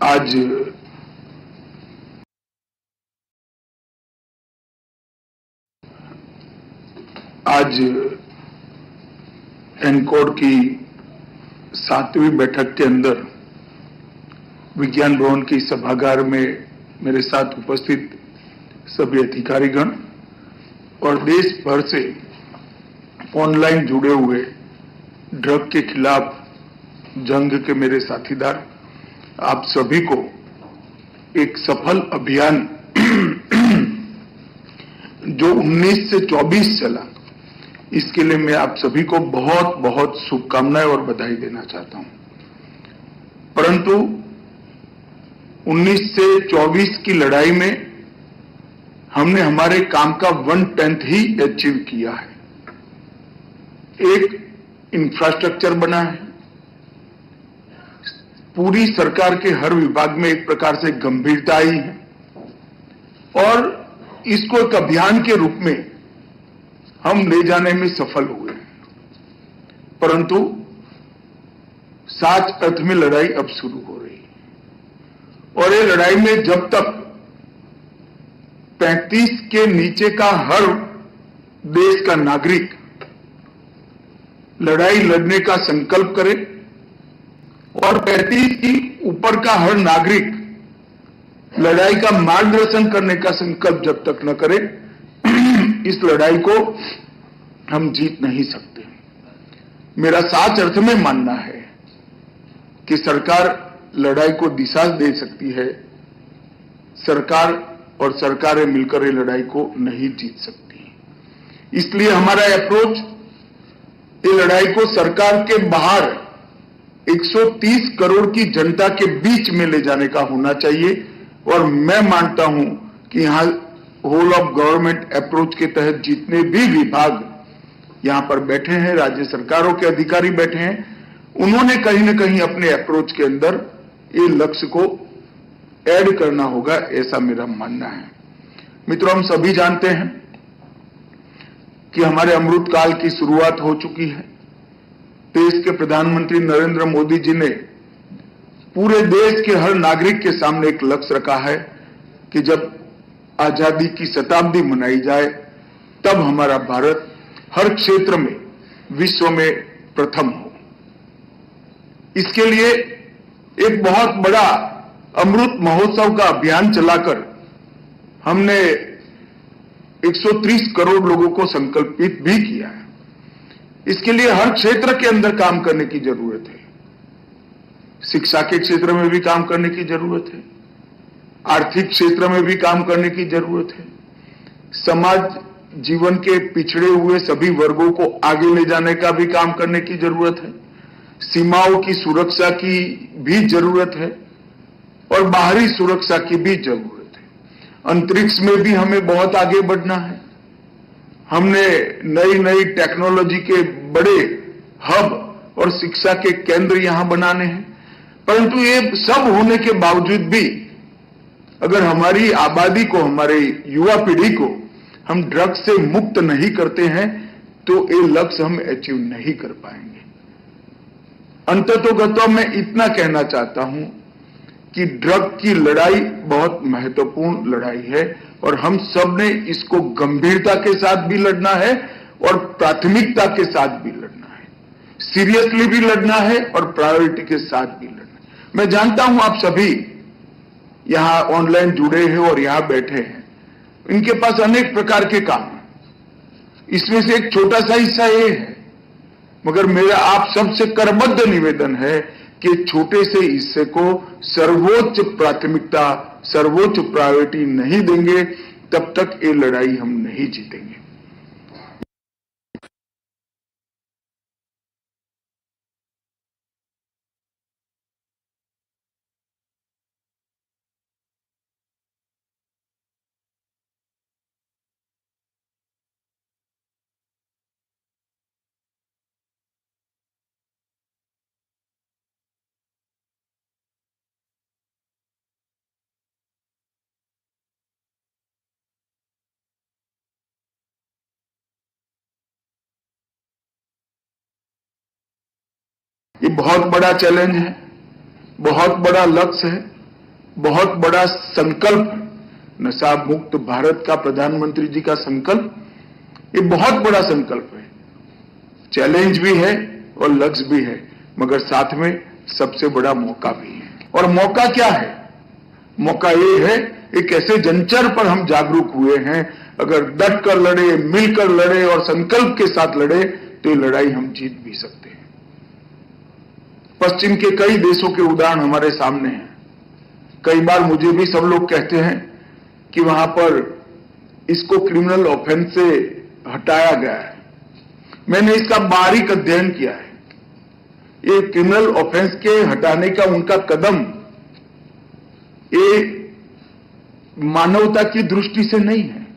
आज एनकोड की 7वीं बैठक के अंदर विज्ञान भवन की सभागार में मेरे साथ उपस्थित सभी अधिकारीगण और देश भर से ऑनलाइन जुड़े हुए ड्रग के खिलाफ जंग के मेरे साथीदार, आप सभी को एक सफल अभियान जो 19 से 24 चला, इसके लिए मैं आप सभी को बहुत बहुत शुभकामनाएं और बधाई देना चाहता हूं। परंतु 19 से 24 की लड़ाई में हमने हमारे काम का 1/10 ही अचीव किया है। एक इंफ्रास्ट्रक्चर बना है, पूरी सरकार के हर विभाग में एक प्रकार से गंभीरता आई है और इसको एक अभियान के रूप में हम ले जाने में सफल हुए। परंतु साच अर्थ में लड़ाई अब शुरू हो रही है और ये लड़ाई में जब तक 35 के नीचे का हर देश का नागरिक लड़ाई लड़ने का संकल्प करे और 35 की ऊपर का हर नागरिक लड़ाई का मार्गदर्शन करने का संकल्प जब तक न करे, इस लड़ाई को हम जीत नहीं सकते। मेरा साच अर्थ में मानना है कि सरकार लड़ाई को दिशा दे सकती है, सरकार और सरकारें मिलकर ये लड़ाई को नहीं जीत सकती। इसलिए हमारा अप्रोच ये लड़ाई को सरकार के बाहर 130 करोड़ की जनता के बीच में ले जाने का होना चाहिए और मैं मानता हूं कि यहां होल ऑफ गवर्नमेंट अप्रोच के तहत जितने भी विभाग यहां पर बैठे हैं, राज्य सरकारों के अधिकारी बैठे हैं, उन्होंने कहीं न कहीं अपने अप्रोच के अंदर ये लक्ष्य को ऐड करना होगा, ऐसा मेरा मानना है। मित्रों, हम सभी जानते हैं कि हमारे अमृत काल की शुरुआत हो चुकी है। देश के प्रधानमंत्री नरेंद्र मोदी जी ने पूरे देश के हर नागरिक के सामने एक लक्ष्य रखा है कि जब आजादी की शताब्दी मनाई जाए तब हमारा भारत हर क्षेत्र में विश्व में प्रथम हो। इसके लिए एक बहुत बड़ा अमृत महोत्सव का अभियान चलाकर हमने 130 करोड़ लोगों को संकल्पित भी किया है। इसके लिए हर क्षेत्र के अंदर काम करने की जरूरत है। शिक्षा के क्षेत्र में भी काम करने की जरूरत है, आर्थिक क्षेत्र में भी काम करने की जरूरत है, समाज जीवन के पिछड़े हुए सभी वर्गों को आगे ले जाने का भी काम करने की जरूरत है, सीमाओं की सुरक्षा की भी जरूरत है और बाहरी सुरक्षा की भी जरूरत है। अंतरिक्ष में भी हमें बहुत आगे बढ़ना है। हमने नई नई टेक्नोलॉजी के बड़े हब और शिक्षा के केंद्र यहां बनाने हैं। परंतु ये सब होने के बावजूद भी अगर हमारी आबादी को, हमारे युवा पीढ़ी को हम ड्रग्स से मुक्त नहीं करते हैं तो ये लक्ष्य हम अचीव नहीं कर पाएंगे। अंततोगत्वा मैं इतना कहना चाहता हूं कि ड्रग की लड़ाई बहुत महत्वपूर्ण लड़ाई है और हम सब ने इसको गंभीरता के साथ भी लड़ना है और प्राथमिकता के साथ भी लड़ना है, सीरियसली भी लड़ना है और प्रायोरिटी के साथ भी लड़ना है। मैं जानता हूं आप सभी यहां ऑनलाइन जुड़े हैं और यहां बैठे हैं, इनके पास अनेक प्रकार के काम हैं। इसमें से एक छोटा सा हिस्सा ये है, मगर मेरा आप सबसे करबद्ध निवेदन है कि छोटे से हिस्से को सर्वोच्च प्राथमिकता, सर्वोच्च प्रायोरिटी नहीं देंगे तब तक ये लड़ाई हम नहीं जीतेंगे। ये बहुत बड़ा चैलेंज है, बहुत बड़ा लक्ष्य है बहुत बड़ा संकल्प, नशा मुक्त भारत का प्रधानमंत्री जी का संकल्प, ये बहुत बड़ा संकल्प है। चैलेंज भी है और लक्ष्य भी है, मगर साथ में सबसे बड़ा मौका भी है। और मौका क्या है? मौका ये है, एक ऐसे जंचर पर हम जागरूक हुए हैं, अगर डट कर लड़े, मिलकर लड़े और संकल्प के साथ लड़े तो ये लड़ाई हम जीत भी सकते हैं। पश्चिम के कई देशों के उदाहरण हमारे सामने हैं। कई बार मुझे भी सब लोग कहते हैं कि वहां पर इसको क्रिमिनल ऑफेंस से हटाया गया है। मैंने इसका बारीक अध्ययन किया है। ये क्रिमिनल ऑफेंस के हटाने का उनका कदम ये मानवता की दृष्टि से नहीं है,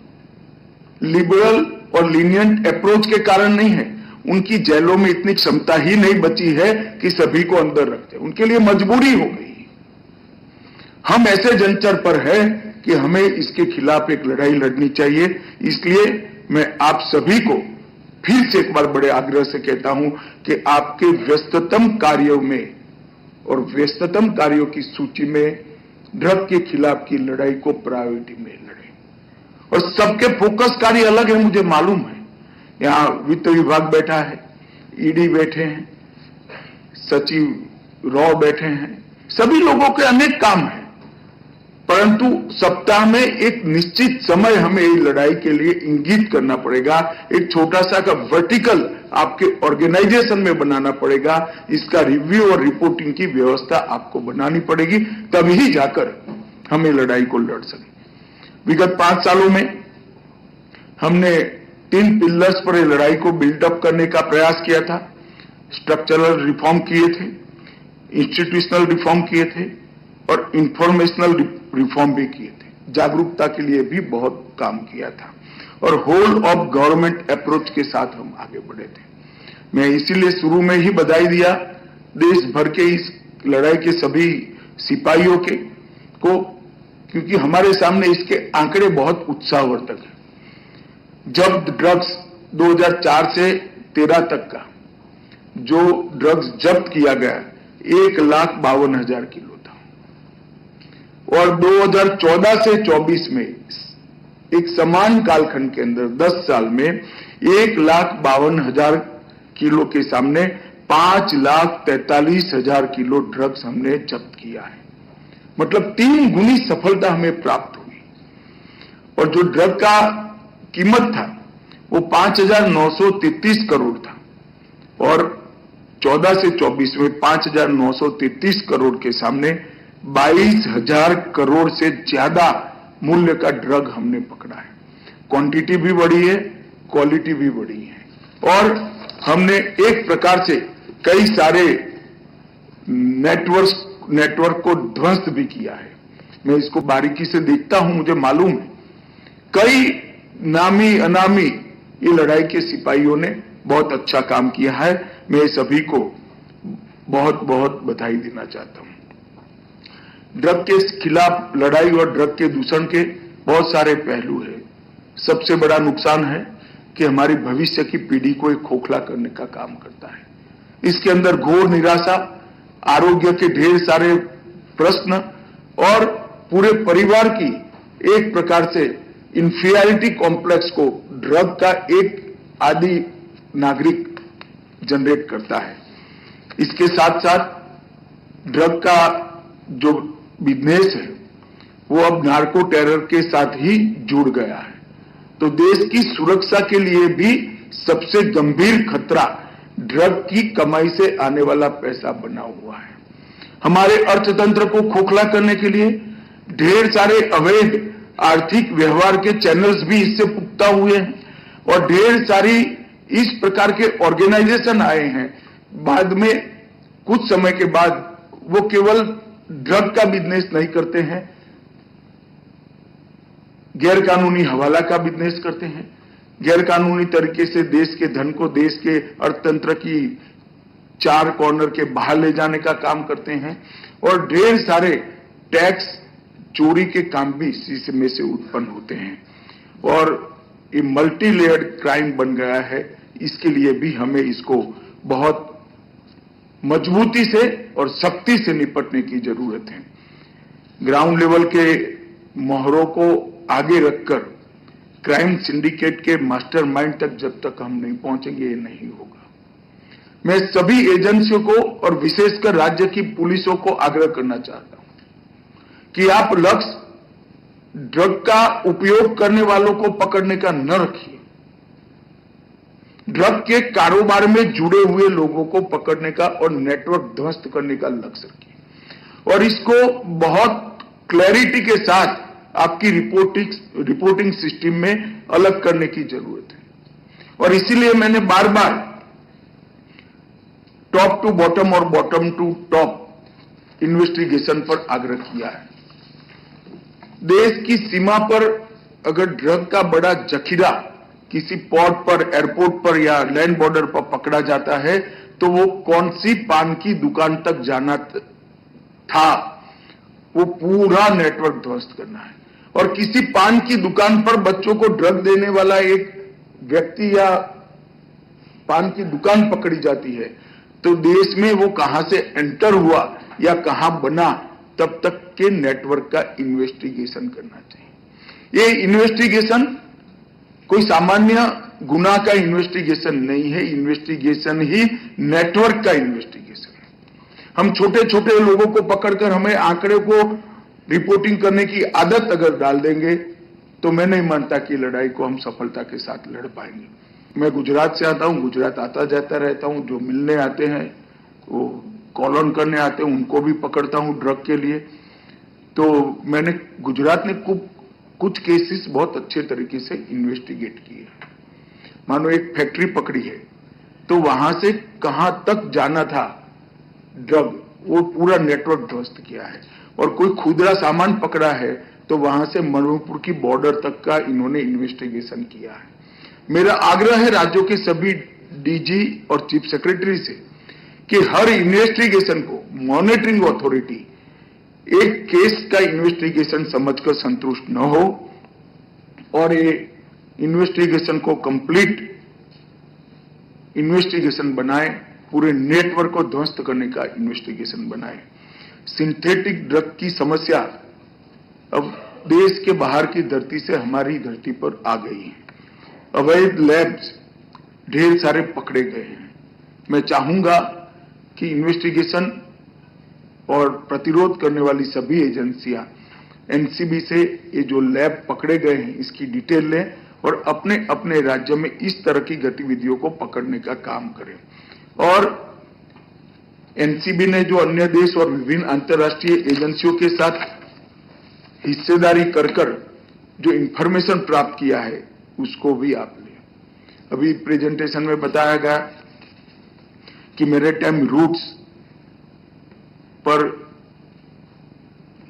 लिबरल और लीनियंट अप्रोच के कारण नहीं है। उनकी जेलों में इतनी क्षमता ही नहीं बची है कि सभी को अंदर रखते, उनके लिए मजबूरी हो गई। हम ऐसे जंचर पर है कि हमें इसके खिलाफ एक लड़ाई लड़नी चाहिए। इसलिए मैं आप सभी को फिर से एक बार बड़े आग्रह से कहता हूं कि आपके व्यस्ततम कार्यों में और व्यस्ततम कार्यों की सूची में ड्रग के खिलाफ की लड़ाई को प्रायोरिटी में लड़ें। और सबके फोकस कार्य अलग है, मुझे मालूम है। यहां वित्त विभाग बैठा है, ईडी बैठे हैं, सचिव रॉ बैठे हैं, सभी लोगों के अनेक काम हैं, परंतु सप्ताह में एक निश्चित समय हमें इस लड़ाई के लिए इंगित करना पड़ेगा। एक छोटा सा का वर्टिकल आपके ऑर्गेनाइजेशन में बनाना पड़ेगा। इसका रिव्यू और रिपोर्टिंग की व्यवस्था आपको बनानी पड़ेगी, तभी जाकर हमें लड़ाई को लड़ सके। विगत 5 सालों में हमने 3 पिलर्स पर ये लड़ाई को बिल्डअप करने का प्रयास किया था। स्ट्रक्चरल रिफॉर्म किए थे, इंस्टीट्यूशनल रिफॉर्म किए थे और इंफॉर्मेशनल रिफॉर्म भी किए थे। जागरूकता के लिए भी बहुत काम किया था और होल ऑफ गवर्नमेंट अप्रोच के साथ हम आगे बढ़े थे। मैं इसीलिए शुरू में ही बधाई दिया देश भर के इस लड़ाई के सभी सिपाहियों को, क्योंकि हमारे सामने इसके आंकड़े बहुत उत्साहवर्धक हैं। जब्त ड्रग्स 2004 से 13 तक का जो ड्रग्स जब्त किया गया 1,52,000 किलो था और 2014 से 24 में एक समान कालखंड के अंदर 10 साल में 1,52,000 किलो के सामने 5,43,000 किलो ड्रग्स हमने जब्त किया है। मतलब 3 गुनी सफलता हमें प्राप्त हुई। और जो ड्रग का कीमत था वो 5,933 करोड़ था और 14 से 24 में 5,933 करोड़ के सामने 22,000 करोड़ से ज्यादा मूल्य का ड्रग हमने पकड़ा है। क्वांटिटी भी बढ़ी है, क्वालिटी भी बढ़ी है और हमने एक प्रकार से कई सारे नेटवर्क को ध्वस्त भी किया है। मैं इसको बारीकी से देखता हूं, मुझे मालूम है कई नामी अनामी ये लड़ाई के सिपाहियों ने बहुत अच्छा काम किया है। मैं सभी को बहुत बहुत बधाई देना चाहता हूं। ड्रग के खिलाफ लड़ाई और ड्रग के दूषण के बहुत सारे पहलू हैं। सबसे बड़ा नुकसान है कि हमारी भविष्य की पीढ़ी को एक खोखला करने का काम करता है। इसके अंदर घोर निराशा, आरोग्य के ढेर सारे प्रश्न और पूरे परिवार की एक प्रकार से इंफीरियरिटी कॉम्प्लेक्स को ड्रग का एक आदि नागरिक जनरेट करता है। इसके साथ साथ ड्रग का जो बिजनेस है वो अब नार्को टेरर के साथ ही जुड़ गया है। तो देश की सुरक्षा के लिए भी सबसे गंभीर खतरा ड्रग की कमाई से आने वाला पैसा बना हुआ है। हमारे अर्थतंत्र को खोखला करने के लिए ढेर सारे अवैध आर्थिक व्यवहार के चैनल्स भी इससे पुख्ता हुए हैं और ढेर सारी इस प्रकार के ऑर्गेनाइजेशन आए हैं। बाद में कुछ समय के बाद वो केवल ड्रग का बिजनेस नहीं करते हैं, गैरकानूनी हवाला का बिजनेस करते हैं, गैरकानूनी तरीके से देश के धन को देश के अर्थतंत्र की 4 कॉर्नर के बाहर ले जाने का काम करते हैं और ढेर सारे टैक्स चोरी के काम भी इसी में से उत्पन्न होते हैं और ये मल्टी लेयर्ड क्राइम बन गया है। इसके लिए भी हमें इसको बहुत मजबूती से और सख्ती से निपटने की जरूरत है। ग्राउंड लेवल के मोहरों को आगे रखकर क्राइम सिंडिकेट के मास्टरमाइंड तक जब तक हम नहीं पहुंचेंगे, ये नहीं होगा। मैं सभी एजेंसियों को और विशेषकर राज्य की पुलिसों को आग्रह करना चाहता हूं कि आप लक्ष्य ड्रग का उपयोग करने वालों को पकड़ने का न रखिए, ड्रग के कारोबार में जुड़े हुए लोगों को पकड़ने का और नेटवर्क ध्वस्त करने का लक्ष्य रखिए। और इसको बहुत क्लैरिटी के साथ आपकी रिपोर्टिंग सिस्टम में अलग करने की जरूरत है। और इसीलिए मैंने बार बार टॉप टू बॉटम और बॉटम टू टॉप इन्वेस्टिगेशन पर आग्रह किया है। देश की सीमा पर अगर ड्रग का बड़ा जखीरा किसी पोर्ट पर, एयरपोर्ट पर या लैंड बॉर्डर पर पकड़ा जाता है तो वो कौन सी पान की दुकान तक जाना था, वो पूरा नेटवर्क ध्वस्त करना है। और किसी पान की दुकान पर बच्चों को ड्रग देने वाला एक व्यक्ति या पान की दुकान पकड़ी जाती है तो देश में वो कहां से एंटर हुआ या कहां बना, तब तक के नेटवर्क का इन्वेस्टिगेशन करना चाहिए। ये इन्वेस्टिगेशन कोई सामान्य गुनाह का इन्वेस्टिगेशन नहीं है, इन्वेस्टिगेशन ही नेटवर्क का इन्वेस्टिगेशन है। हम छोटे छोटे लोगों को पकड़कर हमें आंकड़े को रिपोर्टिंग करने की आदत अगर डाल देंगे तो मैं नहीं मानता कि लड़ाई को हम सफलता के साथ लड़ पाएंगे। मैं गुजरात से आता हूं, गुजरात आता जाता रहता हूं, जो मिलने आते हैं वो कॉलोन करने आते हैं उनको भी पकड़ता हूं ड्रग के लिए। तो मैंने गुजरात ने कुछ केसेस बहुत अच्छे तरीके से इन्वेस्टिगेट किए। मानो एक फैक्ट्री पकड़ी है तो वहां से कहां तक जाना था ड्रग, वो पूरा नेटवर्क ध्वस्त किया है। और कोई खुदरा सामान पकड़ा है तो वहां से मणिपुर की बॉर्डर तक का इन्होंने इन्वेस्टिगेशन किया है। मेरा आग्रह है राज्यों के सभी डीजी और चीफ सेक्रेटरी से कि हर इन्वेस्टिगेशन को मॉनिटरिंग अथॉरिटी एक केस का इन्वेस्टिगेशन समझकर संतुष्ट न हो और ये इन्वेस्टिगेशन को कंप्लीट इन्वेस्टिगेशन बनाए, पूरे नेटवर्क को ध्वस्त करने का इन्वेस्टिगेशन बनाए। सिंथेटिक ड्रग की समस्या अब देश के बाहर की धरती से हमारी धरती पर आ गई है। अवैध लैब्स ढेर सारे पकड़े गए हैं। मैं चाहूंगा कि इन्वेस्टिगेशन और प्रतिरोध करने वाली सभी एजेंसियां एनसीबी से ये जो लैब पकड़े गए हैं इसकी डिटेल लें और अपने अपने राज्य में इस तरह की गतिविधियों को पकड़ने का काम करें। और एनसीबी ने जो अन्य देश और विभिन्न अंतर्राष्ट्रीय एजेंसियों के साथ हिस्सेदारी कर जो इंफॉर्मेशन प्राप्त किया है उसको भी आप लें। अभी प्रेजेंटेशन में बताया गया कि मैरीटाइम रूट्स पर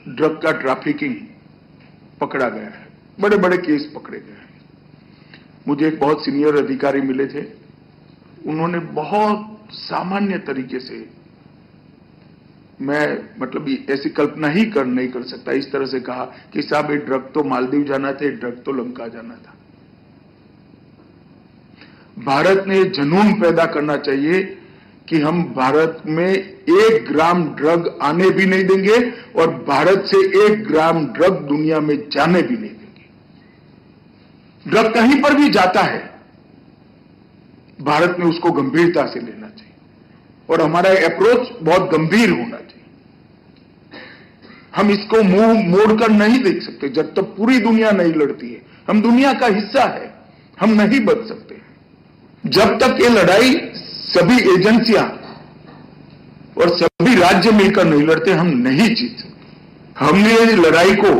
ड्रग का ट्रैफिकिंग पकड़ा गया है, बड़े बड़े केस पकड़े गए हैं। मुझे एक बहुत सीनियर अधिकारी मिले थे, उन्होंने बहुत सामान्य तरीके से, मैं मतलब ऐसी कल्पना ही नहीं कर सकता, इस तरह से कहा कि साहब ये ड्रग तो मालदीव जाना था, ड्रग तो लंका जाना था। भारत ने जुनून पैदा करना चाहिए कि हम भारत में 1 ग्राम ड्रग आने भी नहीं देंगे और भारत से 1 ग्राम ड्रग दुनिया में जाने भी नहीं देंगे। ड्रग कहीं पर भी जाता है, भारत में उसको गंभीरता से लेना चाहिए और हमारा अप्रोच बहुत गंभीर होना चाहिए। हम इसको मुंह मोड़कर नहीं देख सकते जब तक पूरी दुनिया नहीं लड़ती है। हम दुनिया का हिस्सा है, हम नहीं बच सकते। जब तक ये लड़ाई सभी एजेंसियां और सभी राज्य मिलकर नहीं लड़ते, हम नहीं जीत सकते। हमने इस लड़ाई को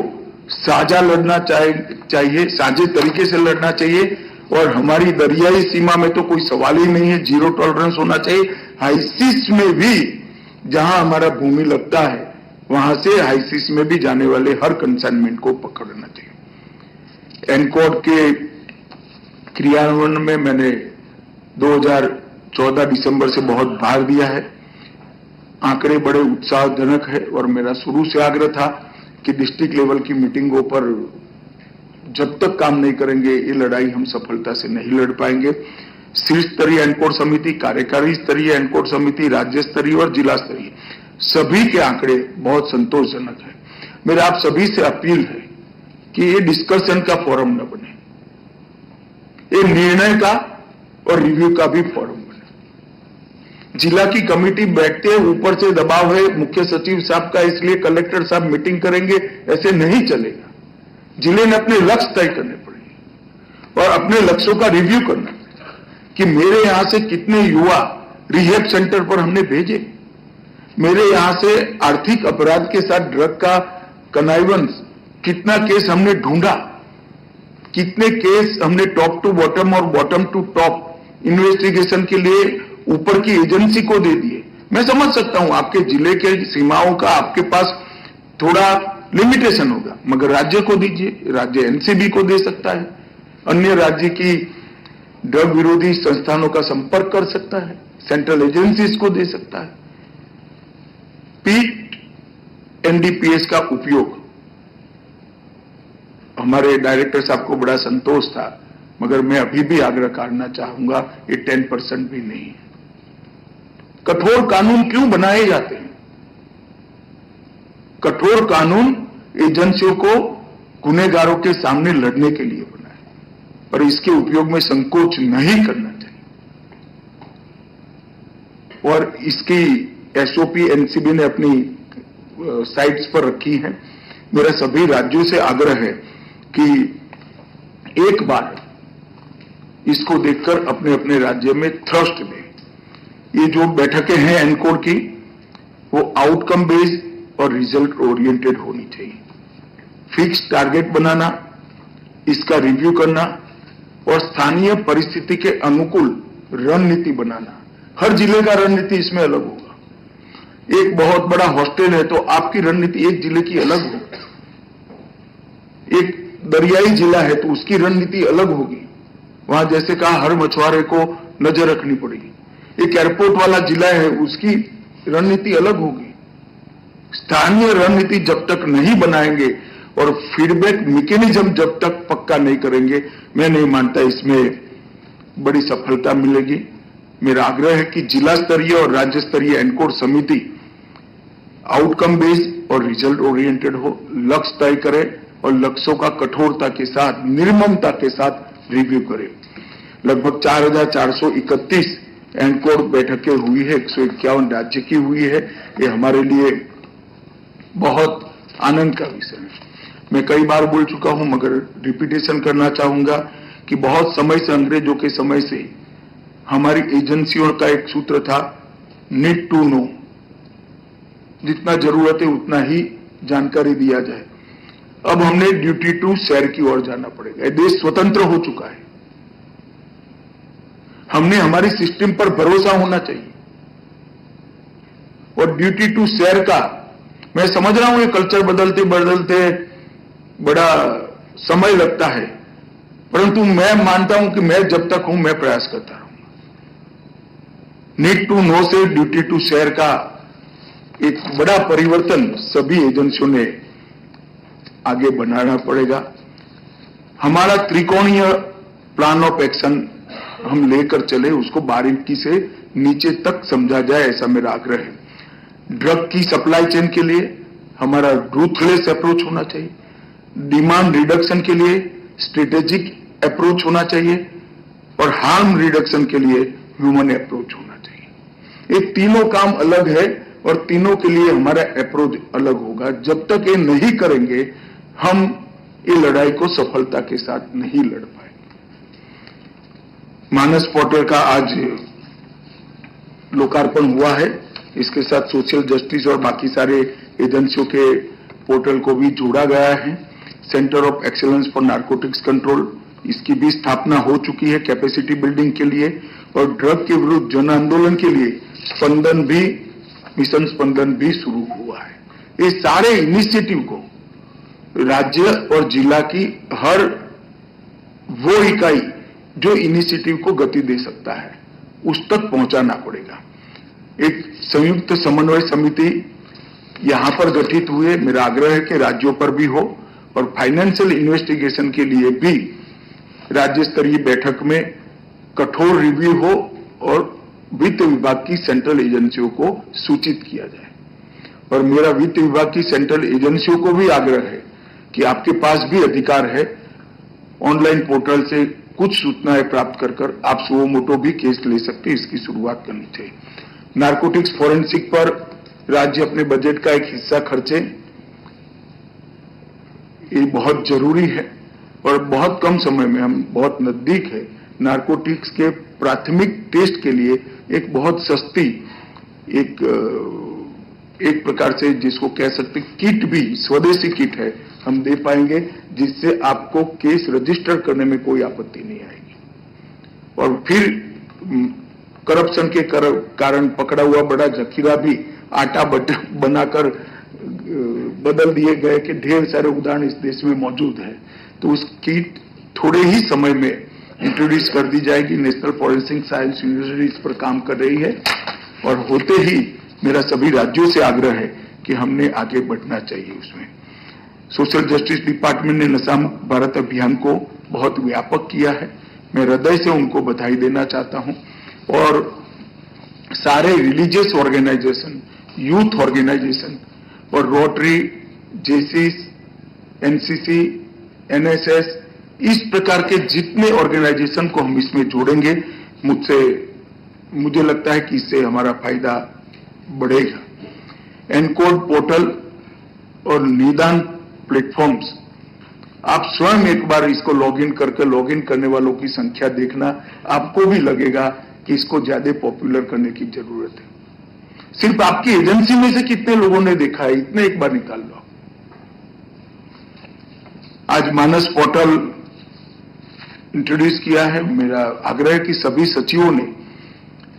साझा लड़ना चाहिए, साझे तरीके से लड़ना चाहिए। और हमारी दरियाई सीमा में तो कोई सवाल ही नहीं है, जीरो टॉलरेंस होना चाहिए। हाईसीस में भी जहां हमारा भूमि लगता है वहां से हाईसीस में भी जाने वाले हर कंसाइनमेंट को पकड़ना चाहिए। एनकोड के क्रियान्वयन में मैंने 2014 दिसंबर से बहुत भार दिया है। आंकड़े बड़े उत्साहजनक है और मेरा शुरू से आग्रह था कि डिस्ट्रिक्ट लेवल की मीटिंगों पर जब तक काम नहीं करेंगे ये लड़ाई हम सफलता से नहीं लड़ पाएंगे। शीर्ष स्तरीय एनकोड समिति, कार्यकारी स्तरीय एनकोड समिति, राज्य स्तरीय और जिला स्तरीय सभी के आंकड़े बहुत संतोषजनक है। मेरा आप सभी से अपील है कि ये डिस्कशन का फोरम न बने, ये निर्णय का और रिव्यू का भी फोरम बने। जिला की कमेटी बैठते हैं, ऊपर से दबाव है मुख्य सचिव साहब का, इसलिए कलेक्टर साहब मीटिंग करेंगे, ऐसे नहीं चलेगा। जिले ने अपने लक्ष्य तय करने पड़ेंगे और अपने लक्ष्यों का रिव्यू करना कि मेरे यहां से कितने युवा रिहेब सेंटर पर हमने भेजे, मेरे यहां से आर्थिक अपराध के साथ ड्रग का कनाइवेंस कितना केस हमने ढूंढा, कितने केस हमने टॉप टू बॉटम और बॉटम टू टॉप इन्वेस्टिगेशन के लिए ऊपर की एजेंसी को दे दिए। मैं समझ सकता हूं आपके जिले के सीमाओं का आपके पास थोड़ा लिमिटेशन होगा, मगर राज्य को दीजिए, राज्य एनसीबी को दे सकता है, अन्य राज्य की ड्रग विरोधी संस्थानों का संपर्क कर सकता है, सेंट्रल एजेंसीज को दे सकता है। पीट एनडीपीएस का उपयोग हमारे डायरेक्टर साहब को बड़ा संतोष था, मगर मैं अभी भी आग्रह करना चाहूंगा ये 10% भी नहीं है। कठोर कानून क्यों बनाए जाते हैं? कठोर कानून एजेंसियों को गुनहगारों के सामने लड़ने के लिए बना है, पर इसके उपयोग में संकोच नहीं करना चाहिए। और इसकी एसओपी एनसीबी ने अपनी साइट्स पर रखी है। मेरा सभी राज्यों से आग्रह है कि एक बार इसको देखकर अपने अपने राज्य में थ्रस्ट दें। ये जो बैठकें हैं एनकोर की, वो आउटकम बेस्ड और रिजल्ट ओरिएंटेड होनी चाहिए। फिक्स टारगेट बनाना, इसका रिव्यू करना और स्थानीय परिस्थिति के अनुकूल रणनीति बनाना। हर जिले का रणनीति इसमें अलग होगा। एक बहुत बड़ा हॉस्टल है तो आपकी रणनीति एक जिले की अलग होगी, एक दरियाई जिला है तो उसकी रणनीति अलग होगी। वहां जैसे कहा हर मछुआरे को नजर रखनी पड़ेगी। एक एयरपोर्ट वाला जिला है उसकी रणनीति अलग होगी। स्थानीय रणनीति जब तक नहीं बनाएंगे और फीडबैक मैकेनिज्म जब तक पक्का नहीं करेंगे, मैं नहीं मानता इसमें बड़ी सफलता मिलेगी। मेरा आग्रह है कि जिला स्तरीय और राज्य स्तरीय एनकोर समिति आउटकम बेस्ड और रिजल्ट ओरिएंटेड हो, लक्ष्य तय करे और लक्ष्यों का कठोरता के साथ, निर्ममता के साथ रिव्यू करे। लगभग 4431 एनकोर बैठकें हुई है, 151 राज्य की हुई है। ये हमारे लिए बहुत आनंद का विषय है। मैं कई बार बोल चुका हूं, मगर रिपीटेशन करना चाहूंगा कि बहुत समय से, अंग्रेजों के समय से हमारी एजेंसियों का एक सूत्र था, नीड टू नो। जितना जरूरत है उतना ही जानकारी दिया जाए। अब हमने ड्यूटी टू शेयर की ओर जाना पड़ेगा। देश स्वतंत्र हो चुका है, हमने हमारी सिस्टम पर भरोसा होना चाहिए। और ड्यूटी टू शेयर का, मैं समझ रहा हूं ये कल्चर बदलते बदलते बड़ा समय लगता है, परंतु मैं मानता हूं कि मैं जब तक हूं मैं प्रयास करता रहूंगा। नीड टू नो से ड्यूटी टू शेयर का एक बड़ा परिवर्तन सभी एजेंसियों ने आगे बढ़ाना पड़ेगा। हमारा त्रिकोणीय प्लान ऑफ एक्शन हम लेकर चले, उसको बारीकी से नीचे तक समझा जाए, ऐसा मेरा आग्रह है। ड्रग की सप्लाई चेन के लिए हमारा रूथलेस अप्रोच होना चाहिए, डिमांड रिडक्शन के लिए स्ट्रेटेजिक अप्रोच होना चाहिए और हार्म रिडक्शन के लिए ह्यूमन अप्रोच होना चाहिए। ये तीनों काम अलग है और तीनों के लिए हमारा अप्रोच अलग होगा। जब तक ये नहीं करेंगे हम ये लड़ाई को सफलता के साथ नहीं लड़ पाएंगे। मानस पोर्टल का आज लोकार्पण हुआ है, इसके साथ सोशल जस्टिस और बाकी सारे एजेंसियों के पोर्टल को भी जोड़ा गया है। Centre of excellence for narcotics control, इसकी भी स्थापना हो चुकी है कैपेसिटी बिल्डिंग के लिए। और ड्रग के विरुद्ध जन आंदोलन के लिए स्पंदन भी, मिशन स्पंदन भी शुरू हुआ है। ये सारे इनिशिएटिव को राज्य और जिला की हर वो इकाई जो इनिशिएटिव को गति दे सकता है उस तक पहुंचाना पड़ेगा। एक संयुक्त समन्वय समिति यहां पर गठित हुए, मेरा आग्रह है कि राज्यों पर भी हो और फाइनेंशियल इन्वेस्टिगेशन के लिए भी राज्य स्तरीय बैठक में कठोर रिव्यू हो और वित्त विभाग की सेंट्रल एजेंसियों को सूचित किया जाए। और मेरा वित्त विभाग की सेंट्रल एजेंसियों को भी आग्रह है कि आपके पास भी अधिकार है, ऑनलाइन पोर्टल से कुछ सूचनाएं प्राप्त कर आप सुओ मोटो भी केस ले सकते हैं। इसकी शुरुआत करनी चाहिए। नारकोटिक्स फॉरेंसिक पर राज्य अपने बजट का एक हिस्सा खर्चे, ये बहुत जरूरी है और बहुत कम समय में, हम बहुत नजदीक है, नारकोटिक्स के प्राथमिक टेस्ट के लिए एक बहुत सस्ती एक प्रकार से जिसको कह सकते किट भी, स्वदेशी किट है, हम दे पाएंगे, जिससे आपको केस रजिस्टर करने में कोई आपत्ति नहीं आएगी। और फिर करप्शन के कारण पकड़ा हुआ बड़ा जखीरा भी आटा बनाकर बदल दिए गए कि ढेर सारे उदाहरण इस देश में मौजूद है। तो उस किट थोड़े ही समय में इंट्रोड्यूस कर दी जाएगी। नेशनल फॉरेंसिक साइंस यूनिवर्सिटी इस पर काम कर रही है और होते ही मेरा सभी राज्यों से आग्रह है कि हमने आगे बढ़ना चाहिए उसमें। सोशल जस्टिस डिपार्टमेंट ने नशा मुक्त भारत अभियान को बहुत व्यापक किया है, मैं हृदय से उनको बधाई देना चाहता हूं। और सारे रिलीजियस ऑर्गेनाइजेशन, यूथ ऑर्गेनाइजेशन और रोटरी, जेसीस, एनसीसी, एनएसएस, इस प्रकार के जितने ऑर्गेनाइजेशन को हम इसमें जोड़ेंगे, मुझे लगता है कि इससे हमारा फायदा बढ़ेगा। एनकोड पोर्टल और निदान प्लेटफॉर्म्स, आप स्वयं एक बार इसको लॉगिन करने वालों की संख्या देखना, आपको भी लगेगा कि इसको ज्यादा पॉपुलर करने की जरूरत है। सिर्फ आपकी एजेंसी में से कितने लोगों ने देखा है, इतने एक बार निकाल लो। आज मानस पोर्टल इंट्रोड्यूस किया है। मेरा आग्रह है कि सभी सचिवों ने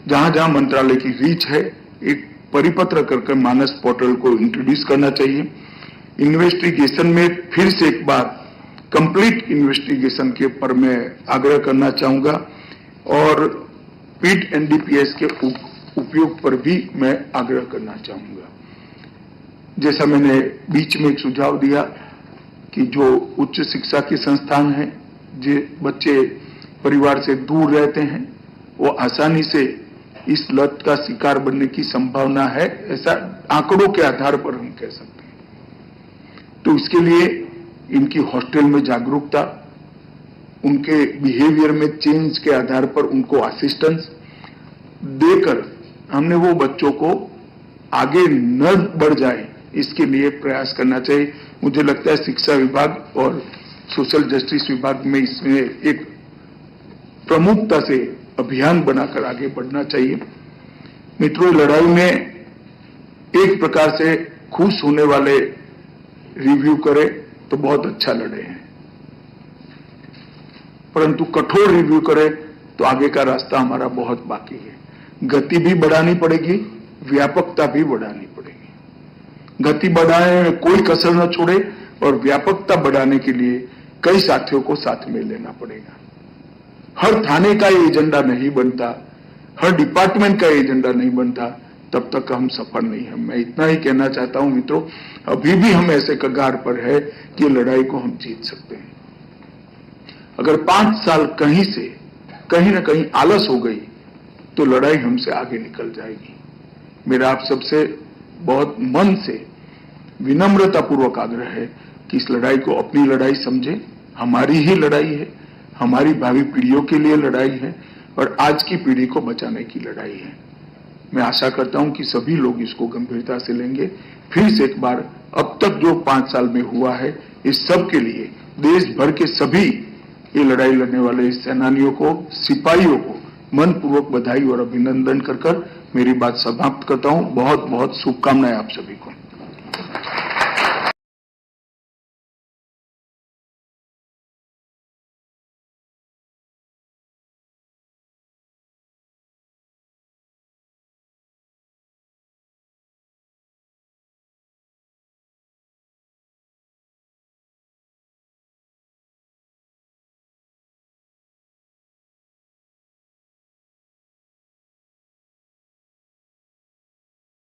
जहां जहां मंत्रालय की रीच है, एक परिपत्र करके मानस पोर्टल को इंट्रोड्यूस करना चाहिए। इन्वेस्टिगेशन में फिर से एक बार कंप्लीट इन्वेस्टिगेशन के पर मैं आग्रह करना चाहूंगा और पीट एनडीपीएस के उपयोग पर भी मैं आग्रह करना चाहूंगा। जैसा मैंने बीच में एक सुझाव दिया कि जो उच्च शिक्षा के संस्थान हैं, जो बच्चे परिवार से दूर रहते हैं, वो आसानी से इस लत का शिकार बनने की संभावना है, ऐसा आंकड़ों के आधार पर हम कह सकते हैं। तो इसके लिए इनकी हॉस्टल में जागरूकता, उनके बिहेवियर में चेंज के आधार पर उनको असिस्टेंस देकर हमने वो बच्चों को आगे न बढ़ जाए, इसके लिए प्रयास करना चाहिए। मुझे लगता है शिक्षा विभाग और सोशल जस्टिस विभाग में इसमें एक प्रमुखता से अभियान बनाकर आगे बढ़ना चाहिए। मित्रों, लड़ाई में एक प्रकार से खुश होने वाले रिव्यू करें तो बहुत अच्छा लड़े हैं, परंतु कठोर रिव्यू करें तो आगे का रास्ता हमारा बहुत बाकी है। गति भी बढ़ानी पड़ेगी, व्यापकता भी बढ़ानी पड़ेगी। गति बढ़ाने में कोई कसर न छोड़े और व्यापकता बढ़ाने के लिए कई साथियों को साथ में लेना पड़ेगा। हर थाने का ये एजेंडा नहीं बनता, हर डिपार्टमेंट का एजेंडा नहीं बनता, तब तक हम सफल नहीं हैं। मैं इतना ही कहना चाहता हूं मित्रों, अभी भी हम ऐसे कगार पर है कि लड़ाई को हम जीत सकते हैं। अगर 5 साल कहीं ना कहीं आलस हो गई तो लड़ाई हमसे आगे निकल जाएगी। मेरा आप सबसे बहुत मन से विनम्रतापूर्वक आग्रह है कि इस लड़ाई को अपनी लड़ाई समझे, हमारी ही लड़ाई है, हमारी भावी पीढ़ियों के लिए लड़ाई है और आज की पीढ़ी को बचाने की लड़ाई है। मैं आशा करता हूं कि सभी लोग इसको गंभीरता से लेंगे। फिर से एक बार, अब तक जो 5 साल में हुआ है, इस सब के लिए देश भर के सभी ये लड़ाई लड़ने वाले सेनानियों को, सिपाहियों को मनपूर्वक बधाई और अभिनंदन कर मेरी बात समाप्त करता हूं। बहुत बहुत शुभकामनाएं आप सभी को।